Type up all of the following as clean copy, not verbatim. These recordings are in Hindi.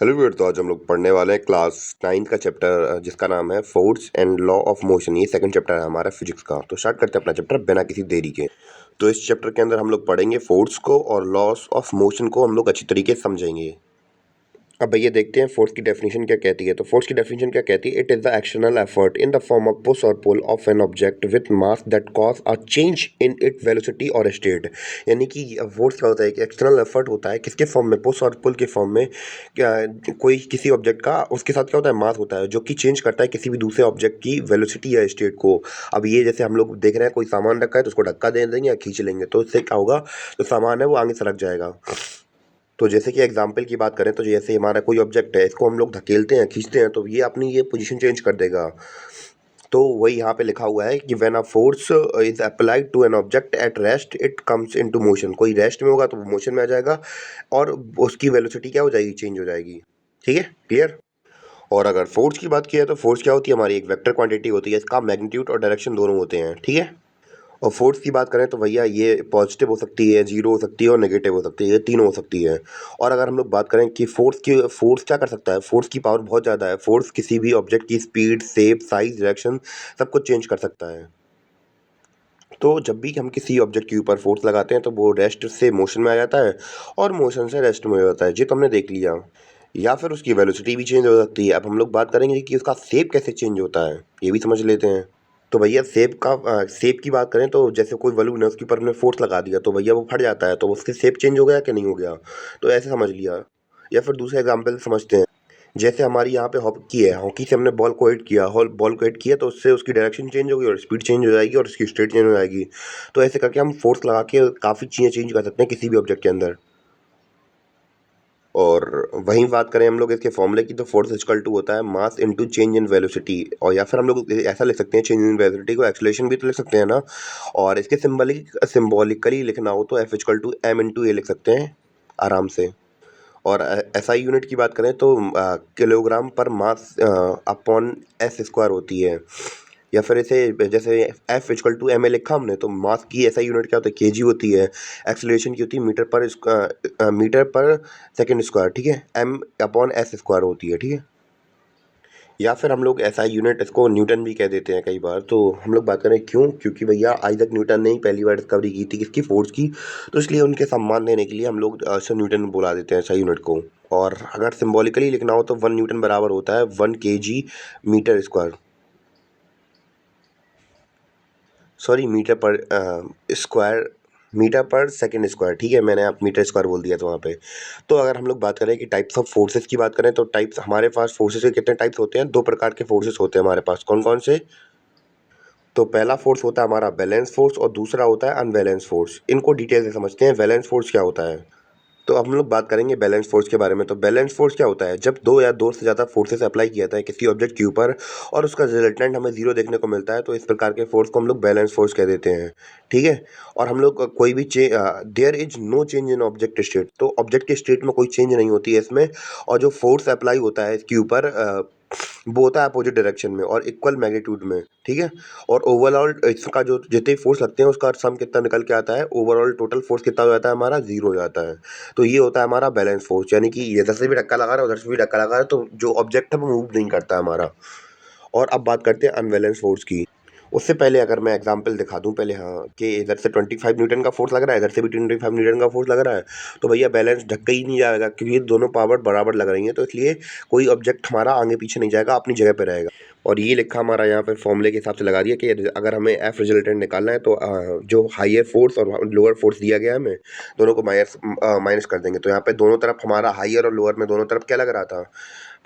हेलो व्यूअर, तो आज हम लोग पढ़ने वाले हैं क्लास 9th का चैप्टर जिसका नाम है force and law of motion. ये सेकंड चैप्टर है हमारा फिजिक्स का। तो स्टार्ट करते हैं अपना चैप्टर बिना किसी देरी के। तो इस चैप्टर के अंदर हम लोग पढ़ेंगे फोर्स को और लॉस ऑफ मोशन को हम लोग अच्छी तरीके से समझेंगे। अब भैया देखते हैं फोर्स की डेफिनेशन क्या कहती है। तो फोर्स की डेफिनेशन क्या कहती है? It is the external effort in the form of push और pull of an object with mass that cause a change in it velocity और स्टेट। यानी कि फोर्स क्या होता है कि एक्सटर्नल एफर्ट होता है किसके फॉर्म में? पुश और पुल के फॉर्म में। क्या कोई किसी ऑब्जेक्ट का उसके साथ क्या होता है? मास होता है जो कि चेंज करता है किसी भी दूसरे ऑब्जेक्ट की वेलोसिटी या स्टेट को। अब ये जैसे हम लोग देख रहे हैं कोई सामान रखा है तो उसको धक्का दे देंगे या खींच लेंगे तो इससे क्या होगा? जो सामान है वो आगे सरक जाएगा। तो जैसे कि एग्जाम्पल की बात करें तो जैसे हमारा कोई ऑब्जेक्ट है, इसको हम लोग धकेलते हैं, खींचते हैं तो ये अपनी ये पोजीशन चेंज कर देगा। तो वही यहाँ पे लिखा हुआ है कि when a force is applied to an object at rest it comes into motion. कोई रेस्ट में होगा तो वो मोशन में आ जाएगा और उसकी वेलोसिटी क्या हो जाएगी? चेंज हो जाएगी। ठीक है, क्लियर। और अगर फोर्स की बात की है तो फोर्स क्या होती है? हमारी एक वेक्टर क्वांटिटी होती है। इसका मैग्नीट्यूड और डायरेक्शन दोनों होते हैं। ठीक है। और फोर्स की बात करें तो भैया ये पॉजिटिव हो सकती है, जीरो हो सकती है और नेगेटिव हो सकती है। ये तीनों हो सकती है। और अगर हम लोग बात करें कि फोर्स क्या कर सकता है? फोर्स की पावर बहुत ज़्यादा है। फोर्स किसी भी ऑब्जेक्ट की स्पीड, शेप, साइज, डायरेक्शन सब कुछ चेंज कर सकता है। तो जब भी हम किसी ऑब्जेक्ट के ऊपर फोर्स लगाते हैं तो वो रेस्ट से मोशन में आ जाता है और मोशन से रेस्ट में हो जाता है। ये तो हमने देख लिया। या फिर उसकी वेलोसिटी भी चेंज हो सकती है। अब हम लोग बात करेंगे कि उसका शेप कैसे चेंज होता है, ये भी समझ लेते हैं। तो भैया शेप की बात करें तो जैसे कोई बलून है उसके ऊपर हमने फोर्स लगा दिया तो भैया वो फट जाता है। तो उसके शेप चेंज हो गया कि नहीं हो गया? तो ऐसे समझ लिया। या फिर दूसरा एग्जांपल समझते हैं। जैसे हमारी यहाँ पे हॉकी है, हॉकी से हमने बॉल को हिट किया, बॉल को हिट किया तो उससे उसकी डायरेक्शन चेंज होगी और स्पीड चेंज हो जाएगी और उसकी स्ट्रेट चेंज हो जाएगी। तो ऐसे करके हम फोर्स लगा के काफ़ी चीज़ें चेंज कर सकते हैं किसी भी ऑब्जेक्ट के अंदर। और वहीं बात करें हम लोग इसके फॉर्मूले की तो फोर्स इक्वल टू होता है mass into change in velocity. और या फिर हम लोग ऐसा लिख सकते हैं, चेंज इन वेलोसिटी को एक्सेलरेशन भी तो लिख सकते हैं ना। और इसके सिंबॉलिकली लिखना हो तो F equal to M into A लिख सकते हैं आराम से। और एसआई यूनिट की बात करें तो किलोग्राम पर मास अपॉन एस स्क्वायर होती है। या फिर इसे जैसे F equal to M A लिखा हमने तो मास की एसआई यूनिट क्या होता है? केजी होती है। एक्सेलरेशन की होती है मीटर पर सेकंड स्क्वायर। ठीक है, एम अपॉन एस स्क्वायर होती है। ठीक है। या फिर हम लोग एसआई यूनिट इसको न्यूटन भी कह देते हैं कई बार। तो हम लोग बात करें क्यों? क्योंकि भैया आइजैक न्यूटन ने ही पहली बार डिस्कवरी की थी किसकी? फोर्स की। तो इसलिए उनके सम्मान देने के लिए हम लोग सर न्यूटन बुला देते हैं एसआई यूनिट को। और अगर सिंबॉलिकली लिखना हो तो 1 न्यूटन बराबर होता है 1 kg metre square. Sorry, square metre per second square. ठीक है, मैंने आप मीटर स्क्वायर बोल दिया था वहाँ पे। तो अगर हम लोग बात करें कि टाइप्स ऑफ फोर्सेस की बात करें तो टाइप्स हमारे पास फोर्सेस के कितने टाइप्स होते हैं? 2 प्रकार के फोर्सेस होते हैं हमारे पास। कौन कौन से? तो पहला फोर्स होता है हमारा बैलेंस फोर्स और दूसरा होता है अनबैलेंस फोर्स। इनको डिटेल से समझते हैं। बैलेंस फोर्स क्या होता है? तो अब हम लोग बात करेंगे बैलेंस फोर्स के बारे में। तो बैलेंस फोर्स क्या होता है? जब दो या दो से ज़्यादा फोर्सेस अप्लाई किया जाता है किसी ऑब्जेक्ट के ऊपर और उसका रिजल्टेंट हमें जीरो देखने को मिलता है तो इस प्रकार के फोर्स को हम लोग बैलेंस फोर्स कह देते हैं। ठीक है। और हम लोग कोई भी there is no change in object state. तो ऑब्जेक्ट के स्टेट में कोई चेंज नहीं होती है इसमें। और जो फोर्स अप्लाई होता है इसके ऊपर वो होता है अपोजिट डायरेक्शन में और इक्वल मैग्नीट्यूड में। ठीक है। और ओवरऑल इसका जो जितने फोर्स लगते हैं उसका सम कितना निकल के आता है? ओवरऑल टोटल फोर्स कितना हो जाता है हमारा? जीरो हो जाता है। तो ये होता है हमारा बैलेंस फोर्स। यानी कि इधर से भी धक्का लगा रहा है उधर से भी धक्का लगा रहा है तो जो ऑब्जेक्ट है वो मूव नहीं करता हमारा। और अब बात करते हैं अनबैलेंस फोर्स की। उससे पहले अगर मैं एग्जांपल दिखा दूं पहले, हाँ, कि इधर से 25 न्यूटन का फोर्स लग रहा है, इधर से भी 25 न्यूटन का फोर्स लग रहा है तो भैया बैलेंस ढक्का ही नहीं जाएगा क्योंकि ये दोनों पावर बराबर लग रही हैं। तो इसलिए कोई ऑब्जेक्ट हमारा आगे पीछे नहीं जाएगा, अपनी जगह पे रहेगा। और ये लिखा हमारा यहाँ पे फॉर्मूले के हिसाब से लगा दिया कि अगर हमें एफ रिजल्टेंट निकालना है तो जो हायर फोर्स और लोअर फोर्स दिया गया है हमें दोनों को माइनस माइनस कर देंगे। तो यहाँ पे दोनों तरफ हमारा हायर और लोअर में दोनों तरफ क्या लग रहा था?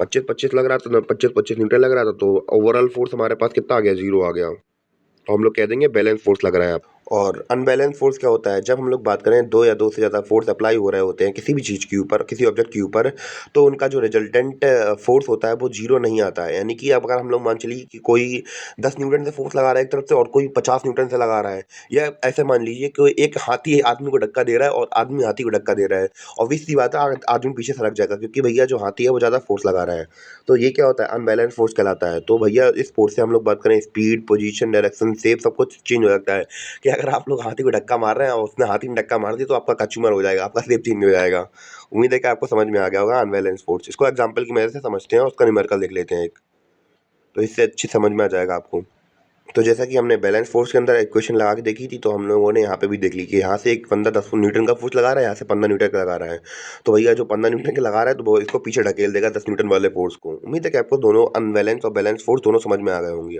25-25 लग रहा था, 25-25 न्यूटन लग रहा था। तो ओवरऑल फोर्स हमारे पास कितना आ गया? जीरो आ गया। तो हम लोग कह देंगे बैलेंस फोर्स लग रहा है। और अनबैलेंस फोर्स क्या होता है? जब हम लोग बात करें दो या दो से ज़्यादा फोर्स अप्लाई हो रहे होते हैं किसी भी चीज़ के ऊपर, किसी ऑब्जेक्ट के ऊपर, तो उनका जो रिजल्टेंट फोर्स होता है वो जीरो नहीं आता है। यानी कि अब अगर हम लोग मान चलिए कि कोई 10 न्यूटन से फोर्स लगा रहा है एक तरफ से और कोई 50 न्यूटन से लगा रहा है, या ऐसे मान लीजिए कि एक हाथी आदमी को धक्का दे रहा है और आदमी हाथी को धक्का दे रहा है। ऑब्वियस सी बात है आदमी पीछे सरक जाएगा क्योंकि भैया जो हाथी है वो ज़्यादा फोर्स लगा रहा है। तो ये क्या होता है? अनबैलेंस फोर्स कहलाता है। तो भैया इस फोर्स से हम लोग बात करें स्पीड, पोजीशन, डायरेक्शन, शेप सब कुछ चेंज हो जाता है। कि अगर आप लोग हाथी को धक्का मार रहे हैं और उसने हाथी ने धक्का मार दिया तो आपका कचूमर हो जाएगा, आपका शेप चेंज हो जाएगा। उम्मीद है कि आपको समझ में आ गया होगा अनबैलेंस फोर्स। इसको एग्जांपल की मदद से समझते हैं और उसका न्यूमेरिकल देख लेते हैं एक, तो इससे अच्छी समझ में आ जाएगा आपको। तो जैसा कि हमने बैलेंस फोर्स के अंदर इक्वेशन लगा के देखी थी, तो हम लोगों ने यहाँ पे भी देख ली कि यहाँ से एक बंदा 10 न्यूटन का फोर्स लगा रहा है, यहाँ से 15 न्यूटन का लगा रहा है। तो भैया जो 15 न्यूटन का लगा रहा है तो वो इसको पीछे ढकेल देगा 10 न्यूटन वाले फोर्स को। उम्मीद है कि आपको दोनों अनबैलेंस और बैलेंस फोर्स दोनों समझ में आ गए होंगे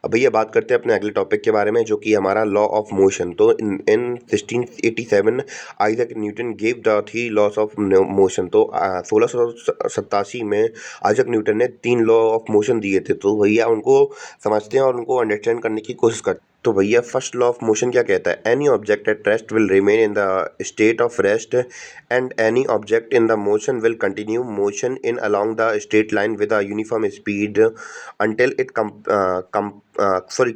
अब भैया बात करते हैं अपने अगले टॉपिक के बारे में, जो कि हमारा लॉ ऑफ मोशन। तो इन 1687 Isaac Newton gave the 3 loss of motion. तो 1687 में आइजैक न्यूटन ने 3 लॉ ऑफ मोशन दिए थे। तो भैया उनको समझते हैं और उनको अंडरस्टैंड करने की कोशिश करते हैं। तो भैया फर्स्ट लॉ ऑफ मोशन क्या कहता है? Any object at rest will remain in the state of rest and any object in the motion will continue motion in along the straight line with a uniform speed until it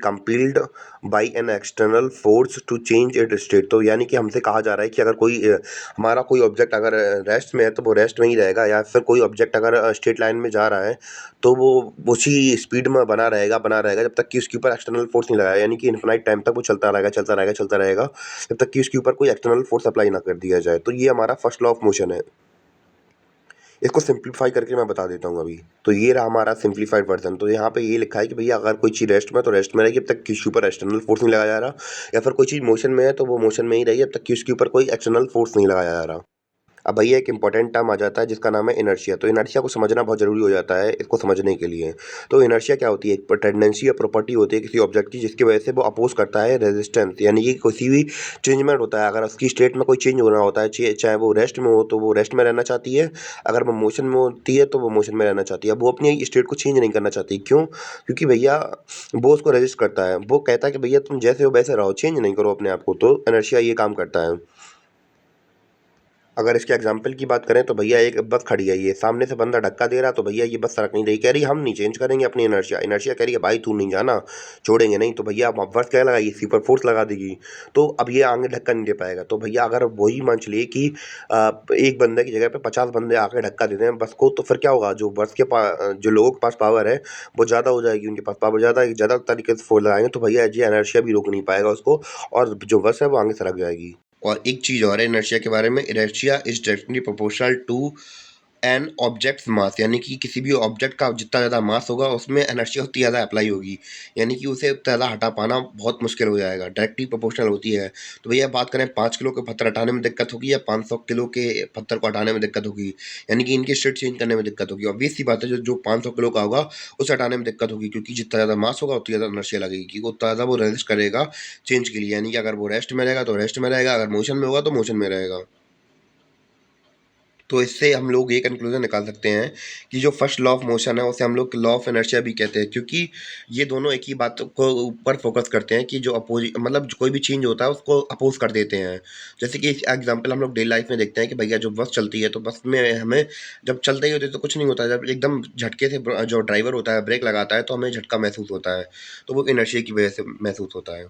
compelled by an external force to change its state। तो यानी कि हमसे कहा जा रहा है कि अगर कोई हमारा कोई ऑब्जेक्ट अगर रेस्ट में है तो वो रेस्ट में ही रहेगा, या फिर कोई ऑब्जेक्ट अगर स्ट्रेट लाइन में जा रहा है तो वो उसी स्पीड में बना रहेगा जब तक कि उसके ऊपर एक्सटर्नल फोर्स नहीं लगाया। यानी कि इन्फिनाइट टाइम तक वो चलता रहेगा जब तक कि उसके ऊपर कोई एक्सटर्नल फोर्स अप्लाई ना कर दिया जाए। तो ये हमारा फर्स्ट लॉ ऑफ मोशन है। इसको सिंप्लीफाई करके मैं बता देता हूँ अभी। तो ये रहा हमारा सिंप्लीफाइड वर्जन। तो यहाँ पे ये लिखा है कि भैया अगर कोई चीज़ रेस्ट में है तो रेस्ट में रहेगी जब तक कि उसके ऊपर एक्सटर्नल फोर्स नहीं लगाया जा रहा, या फिर कोई चीज़ मोशन में है तो वो मोशन में ही रहेगी जब तक कि उसके ऊपर कोई एक्सटर्नल फोर्स नहीं लगाया जा रहा। अब भैया एक इंपॉर्टेंट टर्म आ जाता है जिसका नाम है इनर्शिया। तो इनर्शिया को समझना बहुत ज़रूरी हो जाता है इसको समझने के लिए। तो इनर्शिया क्या होती है? एक टेंडेंसी या प्रॉपर्टी होती है किसी ऑब्जेक्ट की जिसकी वजह से वो अपोज करता है रेजिस्टेंस। यानी कि किसी भी चेंजमेंट होता है, अगर उसकी स्टेट में कोई चेंज होना होता है, चाहे वो रेस्ट में हो तो वो रेस्ट में रहना चाहती है, अगर वो मोशन में होती है तो वो मोशन में रहना चाहती है। वो अपनी स्टेट को चेंज नहीं करना चाहती। क्यों? क्योंकि भैया वो उसको रेजिस्ट करता है। वो कहता है कि भैया तुम जैसे हो वैसे रहो, चेंज नहीं करो अपने आप को। तो इनर्शिया ये काम करता है। अगर इसके एग्जाम्पल की बात करें तो भैया एक बस खड़ी है, ये सामने से बंदा धक्का दे रहा, तो भैया ये बस सड़क नहीं रही, कह रही हम नहीं चेंज करेंगे अपनी इनर्शिया। इनर्शिया कह रही है भाई तू नहीं जाना, छोड़ेंगे नहीं। तो भैया अब बस क्या लगाएगी? सुपर फोर्स लगा देगी। तो अब ये आगे धक्का नहीं दे पाएगा। तो भैया अगर वही मान चलिए कि एक बंदे की जगह पे 50 बंदे आके धक्का देते हैं बस को, तो फिर क्या होगा? जो बस के जो लोगों के पास पावर है वो ज़्यादा हो जाएगी, उनके पास पावर ज़्यादा तरीके से फोर्स लगाएंगे, तो भैया जी इनर्शिया भी रोक नहीं पाएगा उसको, और जो बस है वो आगे सरक जाएगी। और एक चीज़ और है इनर्शिया के बारे में, inertia is directly proportional to an object's mass. यानी कि किसी भी ऑब्जेक्ट का जितना ज़्यादा मास होगा उसमें एनर्जी उतनी ज़्यादा अप्लाई होगी, यानी कि उसे उतना ज़्यादा हटा पाना बहुत मुश्किल हो जाएगा, डायरेक्टली प्रोपोर्शनल होती है। तो भैया बात करें 5 किलो के पत्थर हटाने में दिक्कत होगी या 500 किलो के पत्थर को हटाने में दिक्कत होगी, यानी कि इनकी स्टेट चेंज करने में दिक्कत होगी। ऑब्वियस सी बात है जो 500 किलो का होगा उसे हटाने में दिक्कत होगी, क्योंकि जितना ज़्यादा मास होगा उतनी ज़्यादा एनर्जी लगेगी, क्योंकि उतना ज़्यादा वो रेजिस्ट करेगा चेंज के लिए। यानी कि अगर वो रेस्ट में रहेगा तो रेस्ट में रहेगा, अगर मोशन में होगा तो मोशन में रहेगा। तो इससे हम लोग ये कंक्लूजन निकाल सकते हैं कि जो फर्स्ट लॉ ऑफ मोशन है उसे हम लोग लॉ ऑफ इनर्शिया भी कहते हैं, क्योंकि ये दोनों एक ही बात को ऊपर फोकस करते हैं कि जो मतलब जो कोई भी चेंज होता है उसको अपोज कर देते हैं। जैसे कि एग्जांपल हम लोग डेली लाइफ में देखते हैं कि भैया जो बस चलती है तो बस में हमें जब चलते ही होते तो कुछ नहीं होता है, जब एकदम झटके से जो ड्राइवर होता है ब्रेक लगाता है तो हमें झटका महसूस होता है, तो वो इनर्शिया की वजह से महसूस होता है।